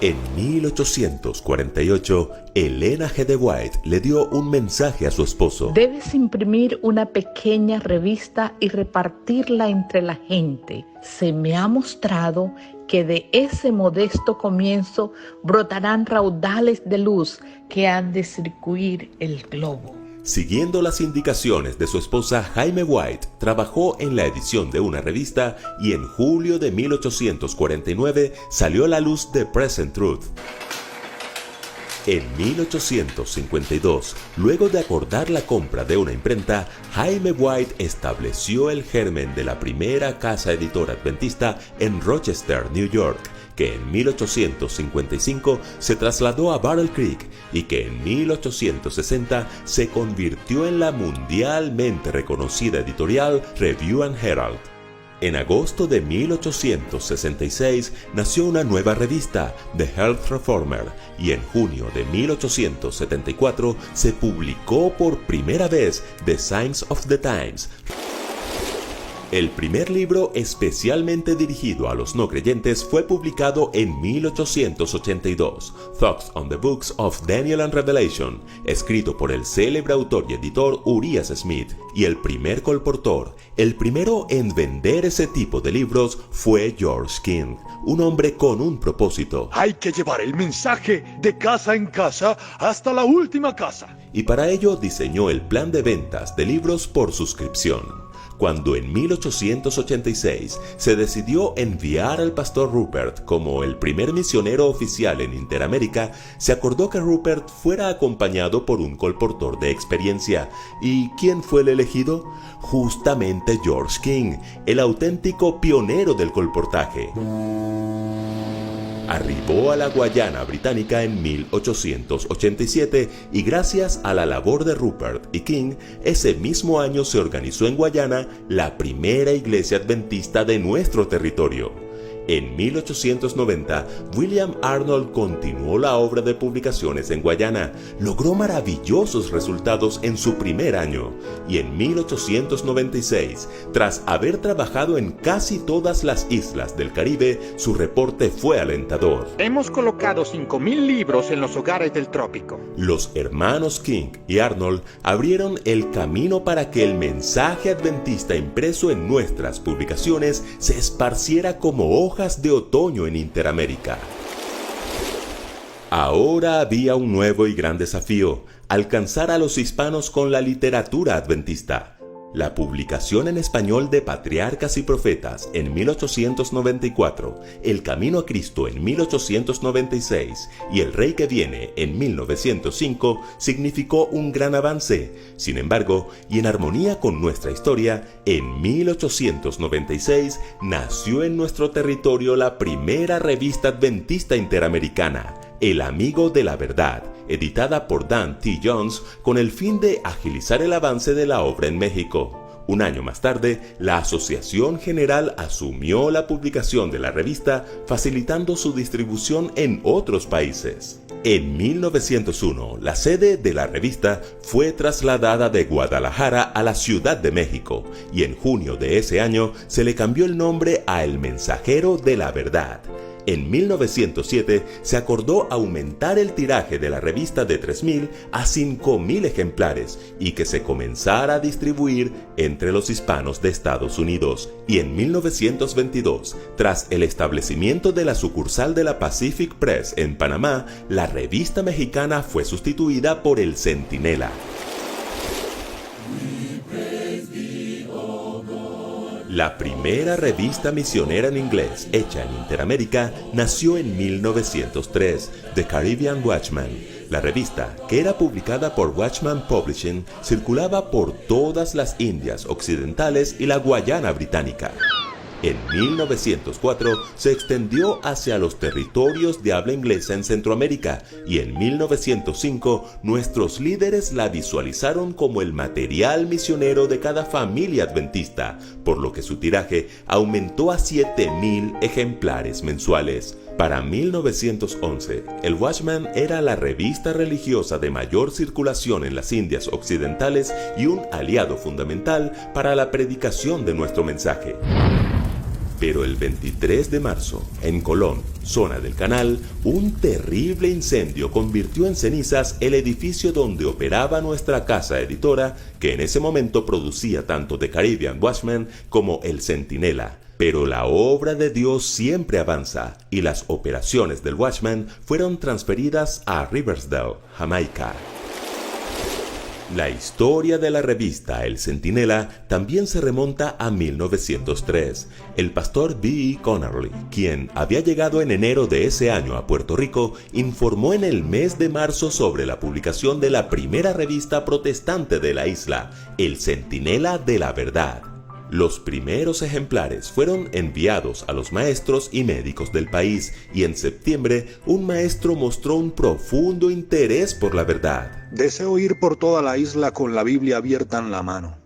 En 1848, Elena G. de White le dio un mensaje a su esposo. Debes imprimir una pequeña revista y repartirla entre la gente. Se me ha mostrado que de ese modesto comienzo brotarán raudales de luz que han de circuir el globo. Siguiendo las indicaciones de su esposa, Jaime White trabajó en la edición de una revista y en julio de 1849 salió a la luz The Present Truth. En 1852, luego de acordar la compra de una imprenta, Jaime White estableció el germen de la primera casa editora adventista en Rochester, New York, que en 1855 se trasladó a Battle Creek y que en 1860 se convirtió en la mundialmente reconocida editorial Review and Herald. En agosto de 1866 nació una nueva revista, The Health Reformer, y en junio de 1874 se publicó por primera vez The Signs of the Times, el primer libro especialmente dirigido a los no creyentes fue publicado en 1882, Thoughts on the Books of Daniel and Revelation, escrito por el célebre autor y editor Urias Smith, y el primer colportor, el primero en vender ese tipo de libros, fue George King, un hombre con un propósito. Hay que llevar el mensaje de casa en casa hasta la última casa. Y para ello diseñó el plan de ventas de libros por suscripción. Cuando en 1886 se decidió enviar al pastor Rupert como el primer misionero oficial en Interamérica, se acordó que Rupert fuera acompañado por un colportor de experiencia. ¿Y quién fue el elegido? Justamente George King, el auténtico pionero del colportaje. Arribó a la Guayana británica en 1887 y gracias a la labor de Rupert y King, ese mismo año se organizó en Guayana la primera iglesia adventista de nuestro territorio. En 1890, William Arnold continuó la obra de publicaciones en Guayana, logró maravillosos resultados en su primer año, y en 1896, tras haber trabajado en casi todas las islas del Caribe, su reporte fue alentador. Hemos colocado 5,000 libros en los hogares del trópico. Los hermanos King y Arnold abrieron el camino para que el mensaje adventista impreso en nuestras publicaciones se esparciera como hojas de otoño en Interamérica. Ahora había un nuevo y gran desafío: alcanzar a los hispanos con la literatura adventista. La publicación en español de Patriarcas y Profetas en 1894, El Camino a Cristo en 1896 y El Rey que Viene en 1905 significó un gran avance. Sin embargo, y en armonía con nuestra historia, en 1896 nació en nuestro territorio la primera revista adventista interamericana, El Amigo de la Verdad, editada por Dan T. Jones con el fin de agilizar el avance de la obra en México. Un año más tarde, la Asociación General asumió la publicación de la revista, facilitando su distribución en otros países. En 1901, la sede de la revista fue trasladada de Guadalajara a la Ciudad de México, y en junio de ese año se le cambió el nombre a El Mensajero de la Verdad. En 1907 se acordó aumentar el tiraje de la revista de 3,000 a 5,000 ejemplares y que se comenzara a distribuir entre los hispanos de Estados Unidos. Y en 1922, tras el establecimiento de la sucursal de la Pacific Press en Panamá, la revista mexicana fue sustituida por El Centinela. La primera revista misionera en inglés hecha en Interamérica nació en 1903, The Caribbean Watchman. La revista, que era publicada por Watchman Publishing, circulaba por todas las Indias Occidentales y la Guayana Británica. En 1904 se extendió hacia los territorios de habla inglesa en Centroamérica y en 1905 nuestros líderes la visualizaron como el material misionero de cada familia adventista, por lo que su tiraje aumentó a 7,000 ejemplares mensuales. Para 1911, el Watchman era la revista religiosa de mayor circulación en las Indias Occidentales y un aliado fundamental para la predicación de nuestro mensaje. Pero el 23 de marzo, en Colón, zona del Canal, un terrible incendio convirtió en cenizas el edificio donde operaba nuestra casa editora, que en ese momento producía tanto The Caribbean Watchman como El Centinela. Pero la obra de Dios siempre avanza y las operaciones del Watchman fueron transferidas a Riversdale, Jamaica. La historia de la revista El Centinela también se remonta a 1903. El pastor B. Connerly, quien había llegado en enero de ese año a Puerto Rico, informó en el mes de marzo sobre la publicación de la primera revista protestante de la isla, El Centinela de la Verdad. Los primeros ejemplares fueron enviados a los maestros y médicos del país y en septiembre un maestro mostró un profundo interés por la verdad. Deseo ir por toda la isla con la Biblia abierta en la mano.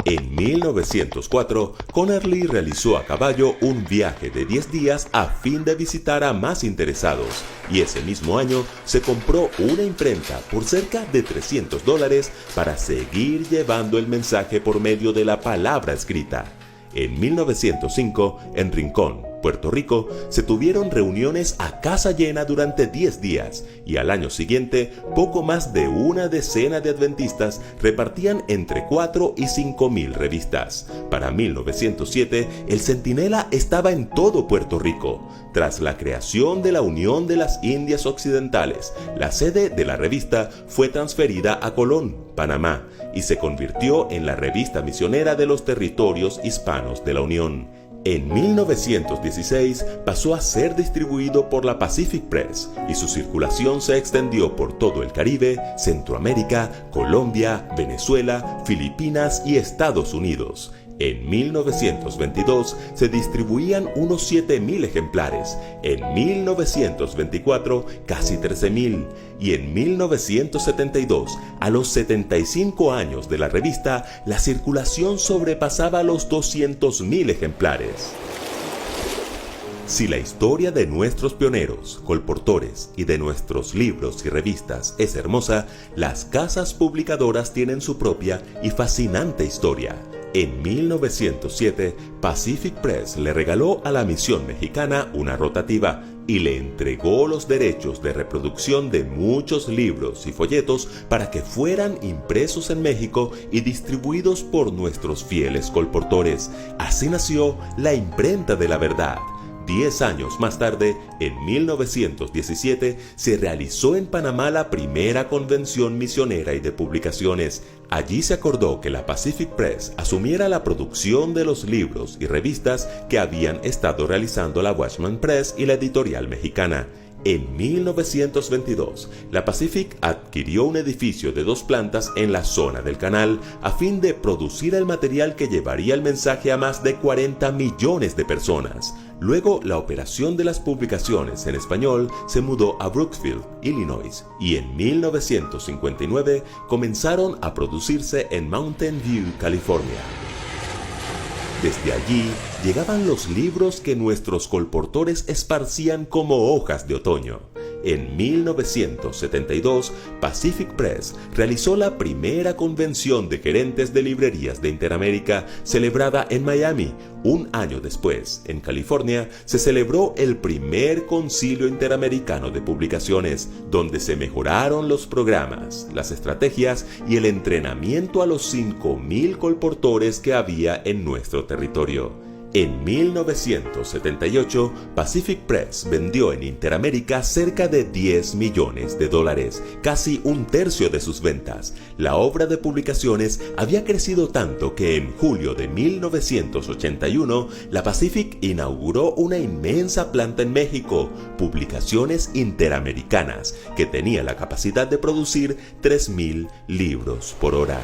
En 1904, Connerly realizó a caballo un viaje de 10 días a fin de visitar a más interesados, y ese mismo año se compró una imprenta por cerca de $300 para seguir llevando el mensaje por medio de la palabra escrita. En 1905, en Rincón, Puerto Rico, se tuvieron reuniones a casa llena durante 10 días y al año siguiente, poco más de una decena de adventistas repartían entre 4 y 5 mil revistas. Para 1907, el Centinela estaba en todo Puerto Rico. Tras la creación de la Unión de las Indias Occidentales, la sede de la revista fue transferida a Colón, Panamá, y se convirtió en la revista misionera de los territorios hispanos de la Unión. En 1916 pasó a ser distribuido por la Pacific Press y su circulación se extendió por todo el Caribe, Centroamérica, Colombia, Venezuela, Filipinas y Estados Unidos. En 1922 se distribuían unos 7.000 ejemplares, en 1924 casi 13.000 y en 1972, a los 75 años de la revista, la circulación sobrepasaba los 200.000 ejemplares. Si la historia de nuestros pioneros, colportores y de nuestros libros y revistas es hermosa, las casas publicadoras tienen su propia y fascinante historia. En 1907, Pacific Press le regaló a la misión mexicana una rotativa y le entregó los derechos de reproducción de muchos libros y folletos para que fueran impresos en México y distribuidos por nuestros fieles colportores. Así nació la Imprenta de la Verdad. 10 años más tarde, en 1917, se realizó en Panamá la primera convención misionera y de publicaciones. Allí se acordó que la Pacific Press asumiera la producción de los libros y revistas que habían estado realizando la Watchman Press y la editorial mexicana. En 1922, la Pacific adquirió un edificio de 2 plantas en la zona del canal a fin de producir el material que llevaría el mensaje a más de 40 millones de personas. Luego, la operación de las publicaciones en español se mudó a Brooksville, Illinois, y en 1959 comenzaron a producirse en Mountain View, California. Desde allí llegaban los libros que nuestros colportores esparcían como hojas de otoño. En 1972, Pacific Press realizó la primera convención de gerentes de librerías de Interamérica celebrada en Miami. Un año después, en California, se celebró el primer Concilio Interamericano de Publicaciones, donde se mejoraron los programas, las estrategias y el entrenamiento a los 5.000 colportores que había en nuestro territorio. En 1978, Pacific Press vendió en Interamérica cerca de $10 millones, casi un tercio de sus ventas. La obra de publicaciones había crecido tanto que en julio de 1981, la Pacific inauguró una inmensa planta en México, Publicaciones Interamericanas, que tenía la capacidad de producir 3.000 libros por hora.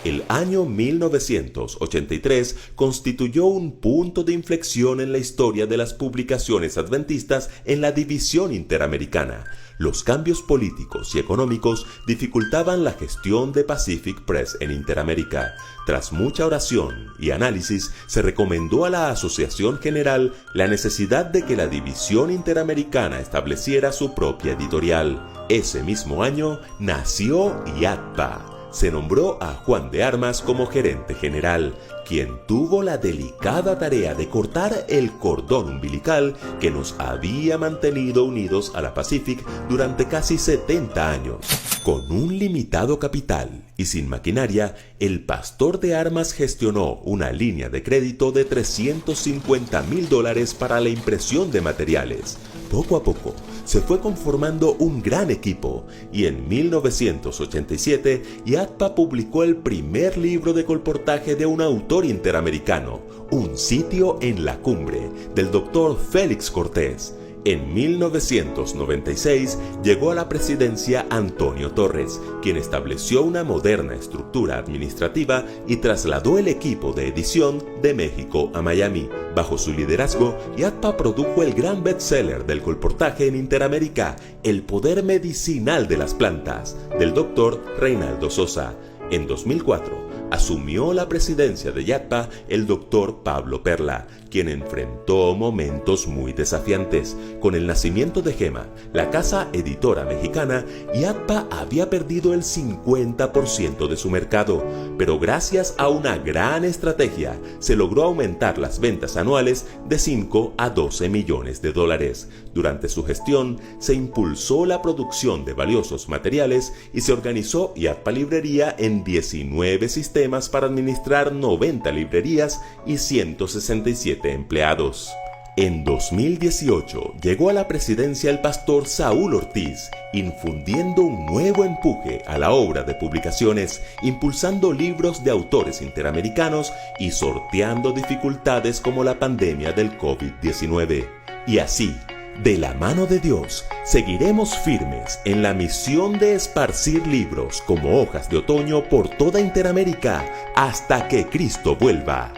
El año 1983 constituyó un punto de inflexión en la historia de las publicaciones adventistas en la división interamericana. Los cambios políticos y económicos dificultaban la gestión de Pacific Press en Interamérica. Tras mucha oración y análisis, se recomendó a la Asociación General la necesidad de que la división interamericana estableciera su propia editorial. Ese mismo año nació IATPA. Se nombró a Juan de Armas como gerente general, quien tuvo la delicada tarea de cortar el cordón umbilical que nos había mantenido unidos a la Pacific durante casi 70 años. Con un limitado capital y sin maquinaria, el pastor de armas gestionó una línea de crédito de $350,000 para la impresión de materiales. Poco a poco, se fue conformando un gran equipo y en 1987 IATPA publicó el primer libro de colportaje de un autor interamericano, Un sitio en la cumbre, del Dr. Félix Cortés. En 1996 llegó a la presidencia Antonio Torres, quien estableció una moderna estructura administrativa y trasladó el equipo de edición de México a Miami. Bajo su liderazgo, IATPA produjo el gran bestseller del colportaje en Interamérica, El poder medicinal de las plantas, del Dr. Reinaldo Sosa. En 2004, asumió la presidencia de IATPA el doctor Pablo Perla, quien enfrentó momentos muy desafiantes. Con el nacimiento de GEMA, la casa editora mexicana, IATPA había perdido el 50% de su mercado, pero gracias a una gran estrategia se logró aumentar las ventas anuales de 5 a 12 millones de dólares. Durante su gestión se impulsó la producción de valiosos materiales y se organizó IATPA Librería en 19 sistemas para administrar 90 librerías y 167 empleados. En 2018 llegó a la presidencia el pastor Saúl Ortiz, infundiendo un nuevo empuje a la obra de publicaciones, impulsando libros de autores interamericanos y sorteando dificultades como la pandemia del COVID-19. Y así, de la mano de Dios, seguiremos firmes en la misión de esparcir libros como hojas de otoño por toda Interamérica hasta que Cristo vuelva.